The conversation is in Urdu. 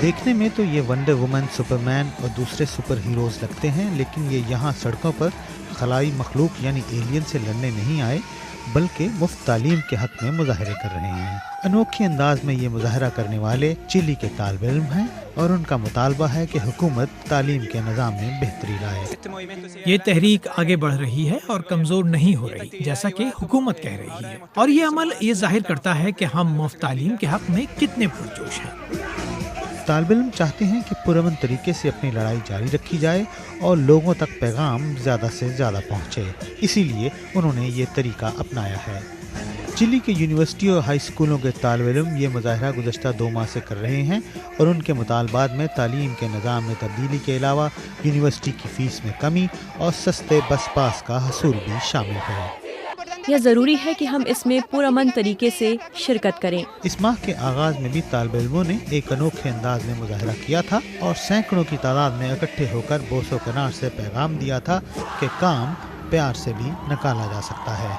دیکھنے میں تو یہ ونڈر وومن، سپرمین اور دوسرے سپر ہیروز لگتے ہیں، لیکن یہ یہاں سڑکوں پر خلائی مخلوق یعنی ایلین سے لڑنے نہیں آئے، بلکہ مفت تعلیم کے حق میں مظاہرے کر رہے ہیں۔ انوکھے انداز میں یہ مظاہرہ کرنے والے چلی کے طالب علم ہیں اور ان کا مطالبہ ہے کہ حکومت تعلیم کے نظام میں بہتری لائے۔ یہ تحریک آگے بڑھ رہی ہے اور کمزور نہیں ہو رہی، جیسا کہ حکومت کہہ رہی ہے، اور یہ عمل یہ ظاہر کرتا ہے کہ ہم مفت تعلیم کے حق میں کتنے پرجوش ہیں۔ طالب علم چاہتے ہیں کہ پرامن طریقے سے اپنی لڑائی جاری رکھی جائے اور لوگوں تک پیغام زیادہ سے زیادہ پہنچے، اسی لیے انہوں نے یہ طریقہ اپنایا ہے۔ چلی کے یونیورسٹی اور ہائی اسکولوں کے طالب علم یہ مظاہرہ گزشتہ 2 ماہ سے کر رہے ہیں اور ان کے مطالبات میں تعلیم کے نظام میں تبدیلی کے علاوہ یونیورسٹی کی فیس میں کمی اور سستے بس پاس کا حصول بھی شامل ہے۔ یہ ضروری ہے کہ ہم اس میں پرامن طریقے سے شرکت کریں۔ اس ماہ کے آغاز میں بھی طالب علموں نے ایک انوکھے انداز میں مظاہرہ کیا تھا اور سینکڑوں کی تعداد میں اکٹھے ہو کر بوس و کنار سے پیغام دیا تھا کہ کام پیار سے بھی نکالا جا سکتا ہے۔